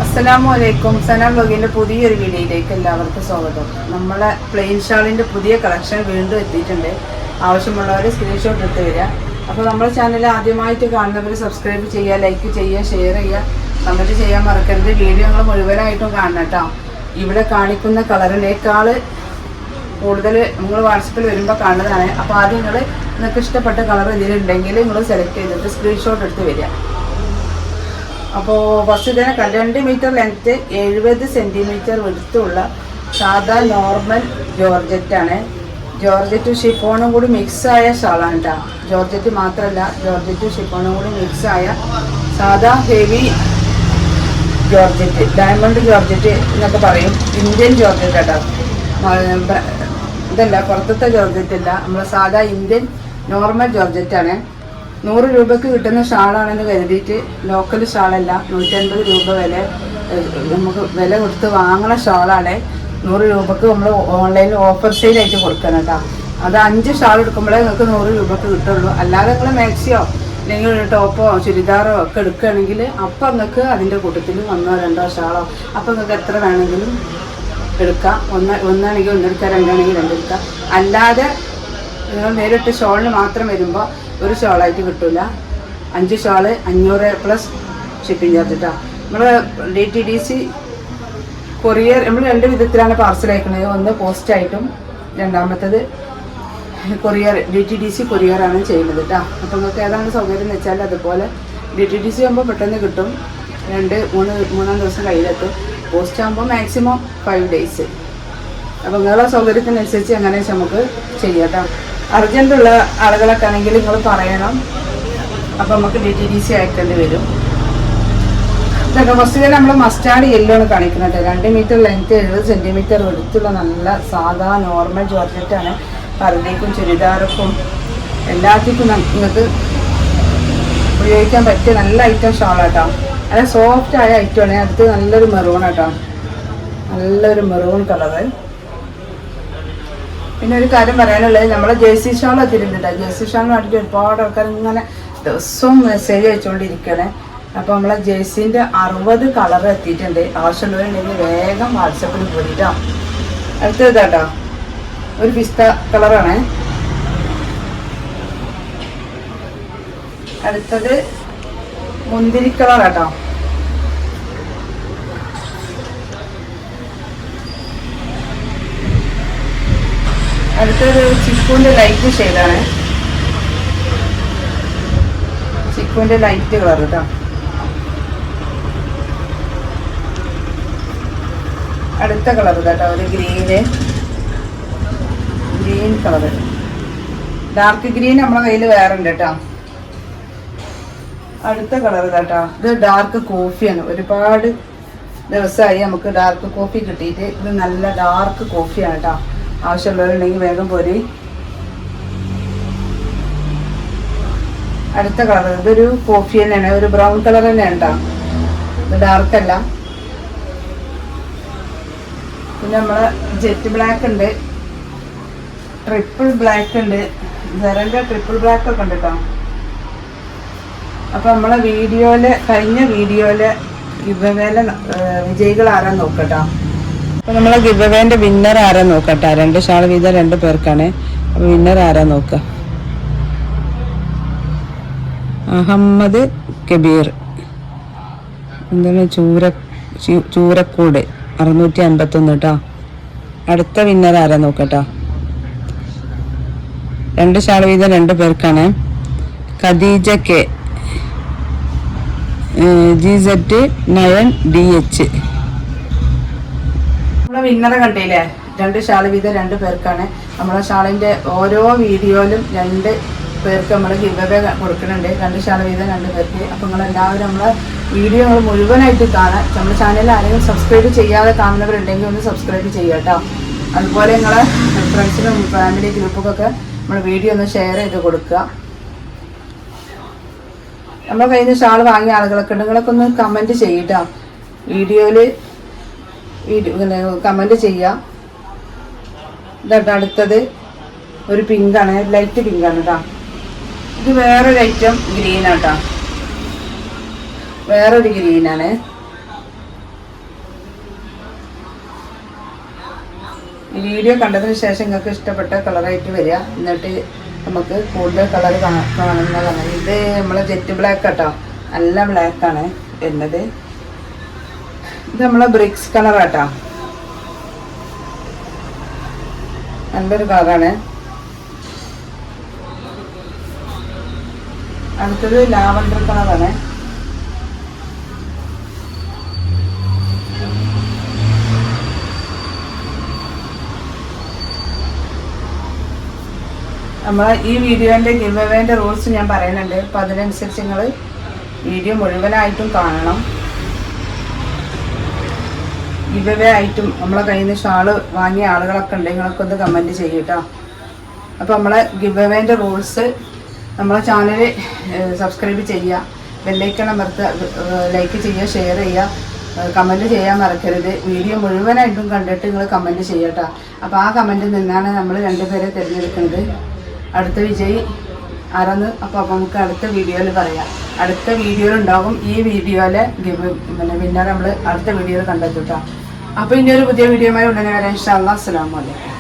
അസ്സലാമലൈക്കും. സനാം വ്ലോഗിൻ്റെ പുതിയൊരു വീഡിയോയിലേക്ക് എല്ലാവർക്കും സ്വാഗതം. നമ്മളെ പ്ലെയിൻ ഷാളിൻ്റെ പുതിയ കളക്ഷൻ വീണ്ടും എത്തിയിട്ടുണ്ട്. ആവശ്യമുള്ളവർ സ്ക്രീൻഷോട്ട് എടുത്ത് വരിക. അപ്പോൾ നമ്മുടെ ചാനൽ ആദ്യമായിട്ട് കാണുന്നവർ സബ്സ്ക്രൈബ് ചെയ്യുക, ലൈക്ക് ചെയ്യുക, ഷെയർ ചെയ്യുക, കമൻറ്റ് ചെയ്യാൻ മറക്കരുത്. വീഡിയോ നിങ്ങൾ മുഴുവനായിട്ടും കാണണം കേട്ടോ. ഇവിടെ കാണിക്കുന്ന കളറിനേക്കാൾ കൂടുതൽ നിങ്ങൾ വാട്സപ്പിൽ വരുമ്പോൾ കാണുന്നതാണ്. അപ്പോൾ ആദ്യം നിങ്ങൾക്ക് ഇഷ്ടപ്പെട്ട കളർ ഇതിലുണ്ടെങ്കിൽ നിങ്ങൾ സെലക്ട് ചെയ്തിട്ട് സ്ക്രീൻഷോട്ട് എടുത്ത് വരിക. അപ്പോൾ ഫസ്റ്റ് തന്നെ 2 മീറ്റർ ലെങ്ത്ത് 70 സെൻറ്റിമീറ്റർ വെടുത്തുള്ള സാധാ നോർമൽ ജോർജറ്റാണ്. ജോർജറ്റ് ഷിഫോണും കൂടി മിക്സായ ഷാളാണ് കേട്ടോ. ജോർജറ്റ് മാത്രമല്ല, ജോർജറ്റ് ഷിഫോണും കൂടി മിക്സായ സാധാ ഹെവി ജോർജറ്റ്, ഡയമണ്ട് ജോർജറ്റ് എന്നൊക്കെ പറയും. ഇന്ത്യൻ ജോർജറ്റ് കേട്ടോ, ഇതല്ല പുറത്തത്തെ ജോർജറ്റ് അല്ല, നമ്മൾ സാധാ ഇന്ത്യൻ നോർമൽ ജോർജറ്റാണ്. 100 രൂപയ്ക്ക് കിട്ടുന്ന ഷാളാണെന്ന് കരുതിയിട്ട് ലോക്കൽ ഷാളല്ല, 150 രൂപ നമുക്ക് വില കൊടുത്ത് വാങ്ങണ ഷാളാണ്. 100 രൂപക്ക് നമ്മൾ ഓൺലൈനിൽ ഓഫർ സെയിലായിട്ട് കൊടുക്കണം കേട്ടോ. അത് 5 ഷാൾ എടുക്കുമ്പോഴേ നിങ്ങൾക്ക് 100 രൂപക്ക് കിട്ടുള്ളൂ. അല്ലാതെ നിങ്ങൾ മാക്സിയോ അല്ലെങ്കിൽ ടോപ്പോ ചുരിദാറോ ഒക്കെ എടുക്കുകയാണെങ്കിൽ അപ്പം നിങ്ങൾക്ക് അതിൻ്റെ കൂട്ടത്തിൽ 1 2 ഷാളോ അപ്പം നിങ്ങൾക്ക് എത്ര വേണമെങ്കിലും എടുക്കാം. ഒന്നാണെങ്കിൽ ഒന്നെടുക്കാം, രണ്ടാണെങ്കിൽ രണ്ടെടുക്കാം. അല്ലാതെ നിങ്ങൾ നേരിട്ട് ഷോളിന് മാത്രം വരുമ്പോൾ ഒരു ഷോളായിട്ട് കിട്ടില്ല. 5 ഷോള് 500 പ്ലസ് ഷിപ്പിംഗ് ചാർജ് കേട്ടോ. നമ്മൾ DTDC കൊറിയർ നമ്മൾ 2 വിധത്തിലാണ് പാർസൽ അയക്കുന്നത്. ഒന്ന് പോസ്റ്റായിട്ടും രണ്ടാമത്തത് കൊറിയർ DTDC കൊറിയറാണ് ചെയ്യുന്നത് കേട്ടോ. അപ്പോൾ നിങ്ങൾക്ക് ഏതാണ് സൗകര്യം എന്ന് വെച്ചാൽ അതുപോലെ DTDC ആകുമ്പോൾ പെട്ടെന്ന് കിട്ടും, 2-3 ദിവസം കയ്യിലെത്തും. പോസ്റ്റ് ആകുമ്പോൾ മാക്സിമം 5 ഡേയ്സ്. അപ്പോൾ നിങ്ങളുടെ സൗകര്യത്തിനനുസരിച്ച് അങ്ങനെ നമുക്ക് ചെയ്യാം കേട്ടോ. അർജൻറ്റുള്ള ആളുകളൊക്കെ ആണെങ്കിൽ നിങ്ങൾ പറയണം, അപ്പോൾ നമുക്ക് DTDC അയക്കേണ്ടി വരും. ഇതൊക്കെ ഫസ്റ്റ് തന്നെ നമ്മൾ മസ്റ്റാർഡ് യെല്ലോ ആണ് കാണിക്കുന്നത്. 2 മീറ്റർ ലെങ്ത്ത് 70 സെൻറ്റിമീറ്റർ എടുത്തുള്ള നല്ല സാധാ നോർമൽ ജോർജറ്റാണ്. പർദ്ദയ്ക്കും ചുരിദാർക്കും എല്ലാത്തിനും നിങ്ങൾക്ക് ഉപയോഗിക്കാൻ പറ്റിയ നല്ല ഐറ്റം ഷാളാട്ടോ. നല്ല സോഫ്റ്റ് ആയ ഐറ്റമാണ്. അടുത്ത് നല്ലൊരു മെറൂൺ കേട്ടോ, നല്ലൊരു മെറൂൺ കളറ്. പിന്നെ ഒരു കാര്യം പറയാനുള്ളത്, നമ്മളെ ജേഴ്സി ഷാൾ എത്തിയിട്ടുണ്ട്. ജേഴ്സി ഷാളിന് വേണ്ടിയിട്ട് ഒരുപാട് ആൾക്കാർ ഇങ്ങനെ ദിവസവും മെസ്സേജ് അയച്ചുകൊണ്ടിരിക്കുകയാണ്. അപ്പോൾ നമ്മളെ ജേഴ്സിൻ്റെ 60 കളർ എത്തിയിട്ടുണ്ട്. ആവശ്യമുള്ളവരുണ്ടെങ്കിൽ വേഗം വാട്സപ്പിൽ പോയിട്ടോ. അടുത്തത് കേട്ടോ, ഒരു പിസ്ത കളറാണ്. അടുത്തത് മുന്തിരി കളർ കേട്ടോ. അടുത്തൊരു ചിക്കുവിൻ്റെ ലൈറ്റ് ഷെയ്ഡാണ്, ചിക്കുവിൻ്റെ ലൈറ്റ് കളർ കേട്ടോ. അടുത്ത കളർ കേട്ടോ, ഒരു ഗ്രീൻ കളറ്, ഡാർക്ക് ഗ്രീൻ നമ്മളെ കയ്യിൽ വേറെ ഉണ്ട് കേട്ടോ. അടുത്ത കളർ കേട്ടോ, ഇത് ഡാർക്ക് കോഫിയാണ്. ഒരുപാട് ദിവസമായി നമുക്ക് ഡാർക്ക് കോഫി കിട്ടിയിട്ട്. ഇത് നല്ല ഡാർക്ക് കോഫിയാണ് കേട്ടോ. ആവശ്യമുള്ളവരുണ്ടെങ്കിൽ വേഗം പോരി. അടുത്ത കളർ ഇതൊരു കോഫി തന്നെയാണ്, ഒരു ബ്രൗൺ കളർ തന്നെയാണ് കേട്ടോ. ഇത് ഡാർക്കല്ല. പിന്നെ നമ്മളെ ജെറ്റ് ബ്ലാക്ക് ഉണ്ട്, ട്രിപ്പിൾ ബ്ലാക്ക് ഉണ്ട്, ജെറൻ്റെ ട്രിപ്പിൾ ബ്ലാക്ക് ഒക്കെ ഉണ്ട് കേട്ടോ. അപ്പോൾ നമ്മളെ കഴിഞ്ഞ വീഡിയോയിലെ ഗിവ്അവേയിലെ വിജയികൾ ആരാന്ന് നോക്കട്ടോ. അപ്പോൾ നമ്മളെ ഗിവ്അവേൻ്റെ വിന്നർ ആരാ നോക്കട്ടെ. 2 ഷാൾ വീതം 2 പേർക്കാണ്. അപ്പോൾ വിന്നർ ആരാ നോക്കുക. അഹമ്മദ് കബീർ, എന്താണ് ചൂരക്കൂട് 651 കേട്ടോ. അടുത്ത വിന്നർ ആരാ നോക്കട്ടോ. 2 ഷാൾ വീതം 2 പേർക്കാണ്. Khadija K GZ9DH. നമ്മളെ വിന്നറെ കണ്ടില്ലേ, 2 ഷാൾ വീതം 2 പേർക്കാണ്. നമ്മളെ ഷാളിൻ്റെ ഓരോ വീഡിയോയിലും 2 പേർക്ക് നമ്മൾ ഗിവ്അവേ കൊടുക്കുന്നുണ്ട്. 2 ഷാൾ വീതം 2 പേർക്ക്. അപ്പോൾ നിങ്ങളെല്ലാവരും നമ്മളെ വീഡിയോ മുഴുവനായിട്ട് കാണാം. നമ്മുടെ ചാനലിൽ ആരെങ്കിലും സബ്സ്ക്രൈബ് ചെയ്യാതെ കാണുന്നവരുണ്ടെങ്കിൽ ഒന്ന് സബ്സ്ക്രൈബ് ചെയ്യുക കേട്ടോ. അതുപോലെ നിങ്ങളെ ഫ്രണ്ട്സിനും ഫാമിലി ഗ്രൂപ്പൊക്കെ നമ്മൾ വീഡിയോ ഒന്ന് ഷെയർ ചെയ്ത് കൊടുക്കുക. നമ്മൾ കയ്യിൽ നിന്ന് ഷാൾ വാങ്ങിയ ആളുകളൊക്കെ ഉണ്ട്, നിങ്ങളൊക്കെ ഒന്ന് കമൻറ്റ് ചെയ്യട്ടോ. വീഡിയോയിൽ കമൻറ്റ് ചെയ്യുക. ഇതാട്ടോ അടുത്തത് ഒരു പിങ്കാണ്, ലൈറ്റ് പിങ്കാണ് കേട്ടോ. ഇത് വേറൊരു ഐറ്റം ഗ്രീനാട്ടോ, വേറൊരു ഗ്രീനാണ്. ഈ വീഡിയോ കണ്ടതിന് ശേഷം നിങ്ങൾക്ക് ഇഷ്ടപ്പെട്ട കളറായിട്ട് വരിക. എന്നിട്ട് നമുക്ക് കൂടുതൽ കളർ കാണുന്നതാണ്. ഇത് നമ്മളെ ജെറ്റ് ബ്ലാക്ക് കേട്ടോ, നല്ല ബ്ലാക്കാണ് വരുന്നത്. ഇത് നമ്മളെ ബ്രിക്സ് കളറാട്ടോ, നല്ലൊരു കളറാണ്. അടുത്തത് ലാവൻഡർ കളറാണ്. നമ്മളെ ഈ വീഡിയോൻ്റെ ഗിവ് അവേൻ്റെ റൂൾസ് ഞാൻ പറയുന്നുണ്ട്. അപ്പോൾ അതിനനുസരിച്ച് നിങ്ങൾ വീഡിയോ മുഴുവനായിട്ടും കാണണം. ഗിവ് അവേ ആയിട്ടും നമ്മളെ കയ്യിൽ നിന്ന് ഷാള് വാങ്ങിയ ആളുകളൊക്കെ ഉണ്ട്, നിങ്ങളൊക്കെ ഒന്ന് കമൻറ്റ് ചെയ്യും കേട്ടോ. അപ്പോൾ നമ്മളെ ഗിവ് അവേൻ്റെ റൂൾസ്, നമ്മളെ ചാനൽ സബ്സ്ക്രൈബ് ചെയ്യുക, ബെല്ലൈക്കൺ അമർത്തുക, ലൈക്ക് ചെയ്യുക, ഷെയർ ചെയ്യുക, കമൻറ്റ് ചെയ്യാൻ മറക്കരുത്. വീഡിയോ മുഴുവനായിട്ടും കണ്ടിട്ട് നിങ്ങൾ കമൻറ്റ് ചെയ്യുക കേട്ടോ. അപ്പോൾ ആ കമൻറ്റിൽ നിന്നാണ് നമ്മൾ 2 പേരെ തിരഞ്ഞെടുക്കുന്നത്. അടുത്ത വിജയി ആരെന്ന് അപ്പോൾ നമുക്ക് അടുത്ത വീഡിയോയിൽ പറയാം. അടുത്ത വീഡിയോയിൽ ഉണ്ടാകും. ഈ വീഡിയോയിലെ വിന്നർ നമ്മൾ അടുത്ത വീഡിയോയിൽ കണ്ടെത്തും കേട്ടോ. അപ്പോൾ ഇനി ഒരു പുതിയ വീഡിയോയുമായി ഉടനെ വരാം. ഇൻഷാ അല്ലാഹ്. അസ്സലാമു അലൈക്കും.